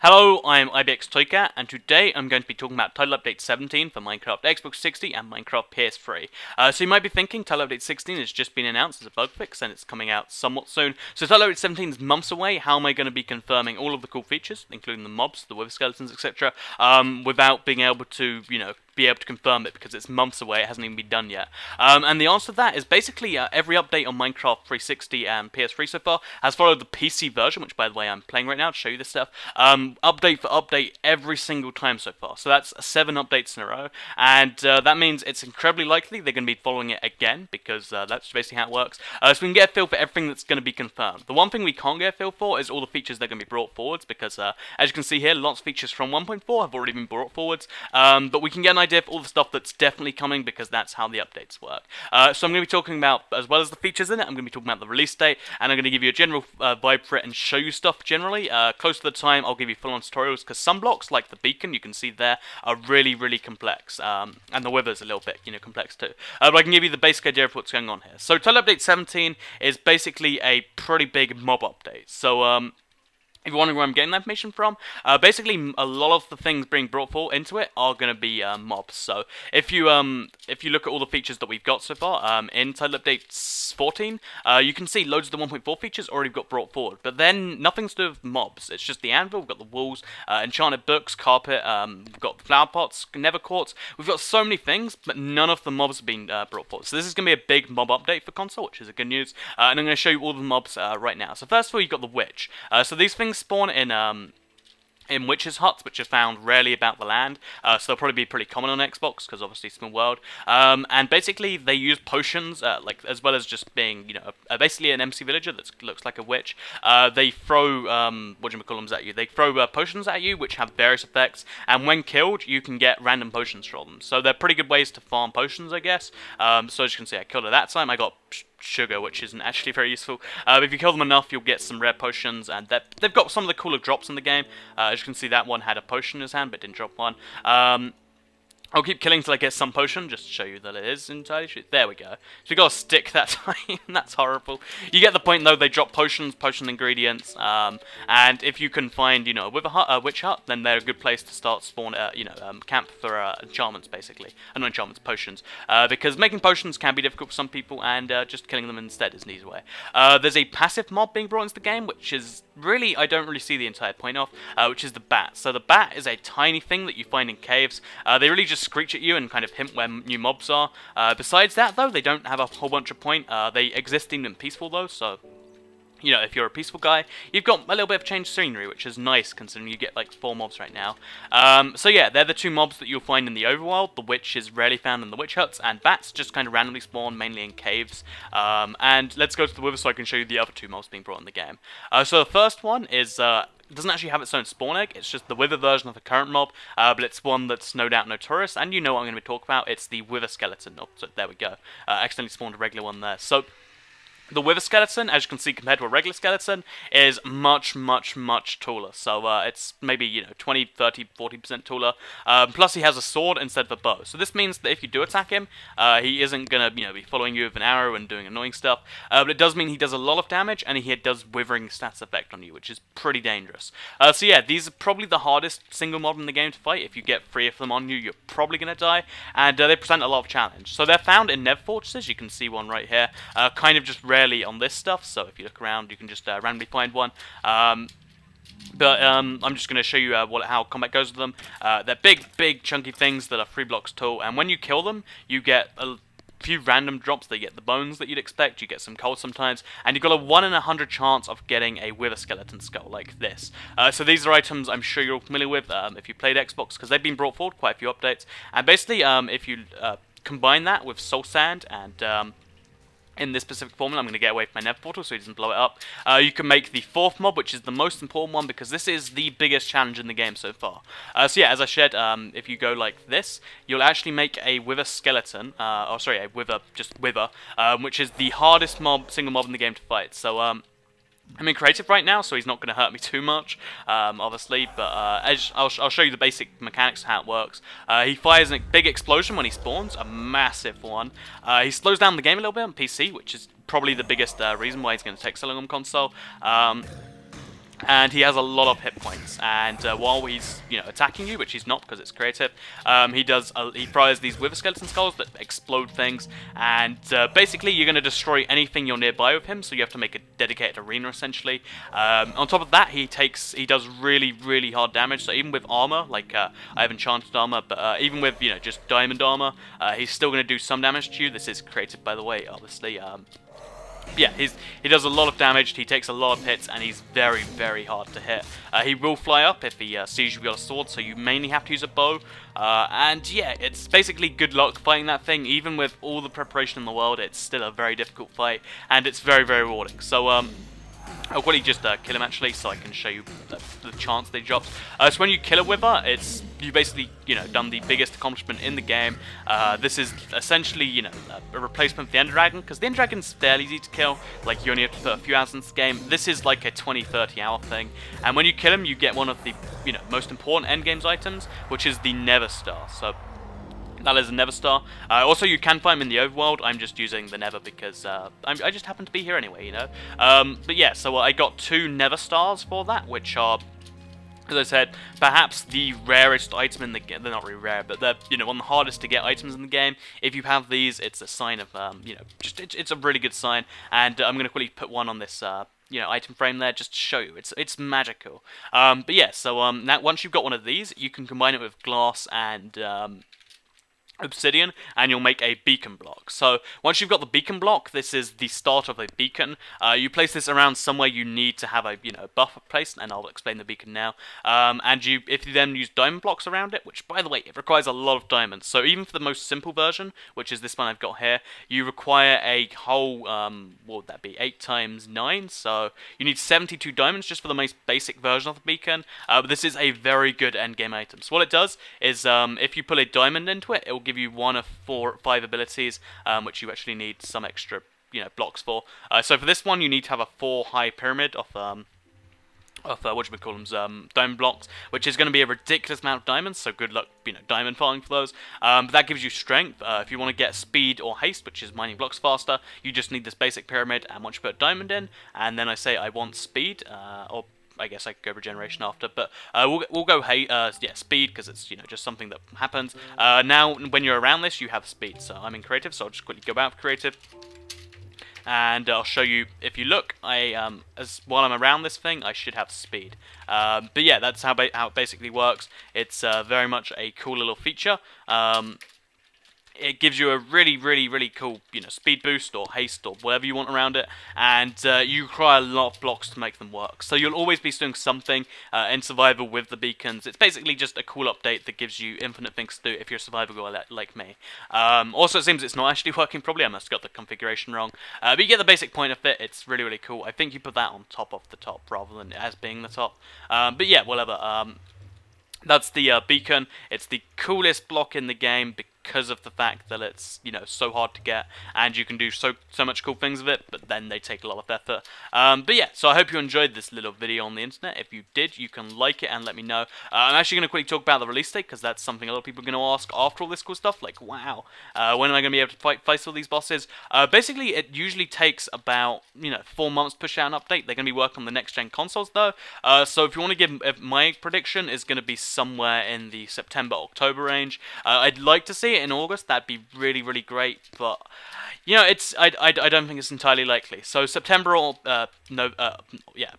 Hello, I'm IBXToyCat, and today I'm going to be talking about Title Update 17 for Minecraft Xbox 60 and Minecraft PS3. So you might be thinking Title Update 16 has just been announced as a bug fix and it's coming out somewhat soon. So Title Update 17 is months away. How am I going to be confirming all of the cool features, including the mobs, the wither skeletons, etc., without being able to, be able to confirm it because it's months away, it hasn't even been done yet. And the answer to that is basically every update on Minecraft 360 and PS3 so far has followed the PC version, which by the way I'm playing right now to show you this stuff, update for update every single time so far. So that's 7 updates in a row, and that means it's incredibly likely they're going to be following it again, because that's basically how it works. So we can get a feel for everything that's going to be confirmed. The one thing we can't get a feel for is all the features that are going to be brought forwards, because as you can see here, lots of features from 1.4 have already been brought forwards, but we can get an idea of all the stuff that's definitely coming because that's how the updates work. So I'm going to be talking about, as well as the features in it, I'm going to be talking about the release date, and I'm going to give you a general vibe for it and show you stuff generally. Close to the time, I'll give you full-on tutorials, because some blocks, like the beacon, you can see there, are really, really complex, and the wither's a little bit, complex too. But I can give you the basic idea of what's going on here. So Title Update 17 is basically a pretty big mob update. So, if you're wondering where I'm getting that information from, basically a lot of the things being brought forward into it are going to be mobs. So if you look at all the features that we've got so far in Title Update 14, you can see loads of the 1.4 features already got brought forward. But then nothing's to do with mobs. It's just the anvil, we've got the walls, enchanted books, carpet, we've got flower pots, nether quartz. We've got so many things, but none of the mobs have been brought forward. So this is going to be a big mob update for console, which is a good news. And I'm going to show you all the mobs right now. So first of all, you've got the witch. So these things spawn in witches' huts, which are found rarely about the land, so they'll probably be pretty common on Xbox, because obviously small world, and basically they use potions, as well as just being, basically an MC villager that looks like a witch. They throw, whatchamacallums at you, they throw potions at you, which have various effects, and when killed, you can get random potions from them, so they're pretty good ways to farm potions, I guess. So as you can see, I killed her that time, I got sugar, which isn't actually very useful. But if you kill them enough, you'll get some rare potions, and they've got some of the cooler drops in the game. As you can see, that one had a potion in his hand, but didn't drop one. I'll keep killing till I get some potion, just to show you that it is entirely true. There we go. So we got a stick that time. That's horrible. You get the point, though. They drop potions, potion ingredients, and if you can find, a witch hut, then they're a good place to start spawn, camp for enchantments, basically. Not enchantments, potions. Because making potions can be difficult for some people, and just killing them instead is an easy way. There's a passive mob being brought into the game, which is really, I don't really see the entire point of, which is the bat. So the bat is a tiny thing that you find in caves. They really just screech at you and kind of hint where new mobs are. Besides that, though, they don't have a whole bunch of point. They exist in peaceful, though, so if you're a peaceful guy, you've got a little bit of changed scenery, which is nice, considering you get, like, 4 mobs right now. So yeah, they're the 2 mobs that you'll find in the overworld. The witch is rarely found in the witch huts, and bats just kind of randomly spawn, mainly in caves. And let's go to the wither so I can show you the other 2 mobs being brought in the game. So the first one is, it doesn't actually have its own spawn egg, it's just the wither version of the current mob, but it's one that's no doubt notorious, and you know what I'm going to be talking about. It's the wither skeleton mob. So there we go. Accidentally spawned a regular one there. So the wither skeleton, as you can see, compared to a regular skeleton, is much, much, much taller. So it's maybe, 20, 30, 40% taller. Plus he has a sword instead of a bow. So this means that if you do attack him, he isn't going to, be following you with an arrow and doing annoying stuff. But it does mean he does a lot of damage, and he does withering stats effect on you, which is pretty dangerous. So yeah, these are probably the hardest single mob in the game to fight. If you get 3 of them on you, you're probably going to die. And they present a lot of challenge. So they're found in nether fortresses. You can see one right here. Kind of just rarely on this stuff, so if you look around you can just randomly find one, but I'm just going to show you how combat goes with them. They're big chunky things that are 3 blocks tall, and when you kill them you get a few random drops. They get the bones that you'd expect, you get some coal sometimes, and you've got a 1 in 100 chance of getting a wither skeleton skull like this. So these are items I'm sure you're all familiar with if you played Xbox, because they've been brought forward quite a few updates, and basically if you combine that with soul sand and in this specific formula, I'm going to get away from my nether portal so he doesn't blow it up. You can make the 4th mob, which is the most important one, because this is the biggest challenge in the game so far. So yeah, as I said, if you go like this, you'll actually make a wither skeleton, a wither, which is the hardest single mob in the game to fight. So I'm in creative right now, so he's not going to hurt me too much, obviously, but I'll show you the basic mechanics of how it works. He fires a big explosion when he spawns, a massive one. He slows down the game a little bit on PC, which is probably the biggest reason why he's going to take so long on console. and he has a lot of hit points, and while he's attacking you, which he's not because it's creative, he fires these wither skeleton skulls that explode things, and basically you're going to destroy anything you're nearby with him, so you have to make a dedicated arena essentially. On top of that, he does really hard damage, so even with armor, like I have enchanted armor, but even with just diamond armor, he's still going to do some damage to you. This is creative, by the way, obviously. Yeah, he does a lot of damage, he takes a lot of hits, and he's very hard to hit. He will fly up if he sees you've got a sword, so you mainly have to use a bow. And yeah, it's basically good luck fighting that thing. Even with all the preparation in the world, it's still a very difficult fight, and it's very rewarding. So I'll quickly just kill him actually, so I can show you the chance they drop. So when you kill a wither, you basically done the biggest accomplishment in the game. This is essentially a replacement for the Ender Dragon, because the Ender Dragon's fairly easy to kill. Like you only have to put a few hours into the game. This is like a 20-30 hour thing, and when you kill him, you get one of the most important end games items, which is the Nether Star. So that is a Nether Star. Also, you can find them in the overworld. I'm just using the Nether because I just happen to be here anyway, But yeah, so I got 2 Nether Stars for that, which are, as I said, perhaps the rarest item in the game. They're not really rare, but they're one of the hardest to get items in the game. If you have these, it's a sign of it's a really good sign. And I'm gonna quickly put one on this item frame there just to show you. It's magical. But yeah, so now once you've got one of these, you can combine it with glass and obsidian, and you'll make a beacon block. So once you've got the beacon block, this is the start of a beacon. You place this around somewhere you need to have a buffer placed, and I'll explain the beacon now. And if you then use diamond blocks around it, which by the way it requires a lot of diamonds. So even for the most simple version, which is this one I've got here, you require a whole what would that be, 8 times 9. So you need 72 diamonds just for the most basic version of the beacon. But this is a very good endgame item. So what it does is if you put a diamond into it, it will give you 1 of 4 or 5 abilities, which you actually need some extra blocks for. So for this one, you need to have a 4 high pyramid of diamond blocks, which is going to be a ridiculous amount of diamonds, so good luck diamond farming for those. But that gives you strength. If you want to get speed or haste, which is mining blocks faster, you just need this basic pyramid, and once you put a diamond in, and then I say I want speed, or I guess I could go regeneration after, but we'll go speed, because it's just something that happens. Now when you're around this, you have speed. So I'm in creative, so I'll just quickly go out of creative, and I'll show you. If you look, while I'm around this thing, I should have speed. But yeah, that's how it basically works. It's very much a cool little feature. It gives you a really cool, speed boost or haste or whatever you want around it, and you require a lot of blocks to make them work. So you'll always be doing something in survival with the beacons. It's basically just a cool update that gives you infinite things to do if you're a survival guy like me. Also, it seems it's not actually working properly. I must have got the configuration wrong. But you get the basic point of it. It's really cool. I think you put that on top of the top rather than as being the top. But yeah, whatever. That's the beacon. It's the coolest block in the game because of the fact that it's so hard to get, and you can do so much cool things with it, but then they take a lot of effort. But yeah, so I hope you enjoyed this little video on the internet. If you did, you can like it and let me know. I'm actually going to quickly talk about the release date, because that's something a lot of people are going to ask after all this cool stuff, like wow, when am I going to be able to fight all these bosses? Basically it usually takes about 4 months to push out an update. They're going to be working on the next gen consoles though, so if you want to give, my prediction is going to be somewhere in the September-October range. I'd like to see it in August. That'd be really great, but I don't think it's entirely likely. So September or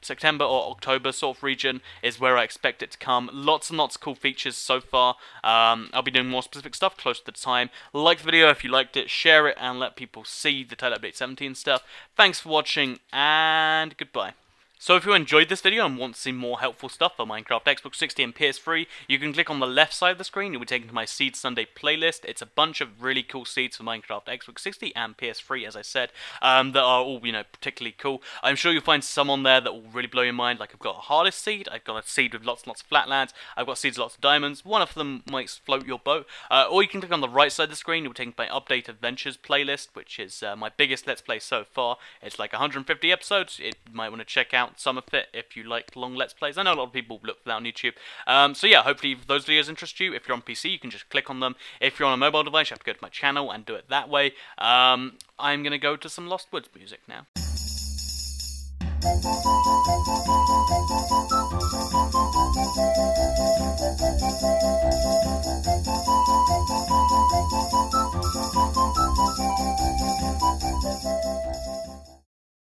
September or October sort of region is where I expect it to come. Lots and lots of cool features so far. I'll be doing more specific stuff close to the time. Like the video if you liked it, share it, and let people see the Title Update 17 stuff. Thanks for watching, and goodbye. So if you enjoyed this video and want to see more helpful stuff for Minecraft Xbox 60 and PS3, you can click on the left side of the screen. You'll be taken to my Seed Sunday playlist. It's a bunch of really cool seeds for Minecraft Xbox 60 and PS3, as I said, that are all, particularly cool. I'm sure you'll find some on there that will really blow your mind. Like I've got a hardest seed, I've got a seed with lots and lots of flatlands, I've got seeds with lots of diamonds. One of them might float your boat. Or you can click on the right side of the screen. You'll be taken to my Update Adventures playlist, which is my biggest Let's Play so far. It's like 150 episodes. You might want to check out some of it if you like long Let's Plays. I know a lot of people look for that on YouTube. So yeah, hopefully if those videos interest you. If you're on PC, you can just click on them. If you're on a mobile device, you have to go to my channel and do it that way. I'm going to go to some Lost Woods music now.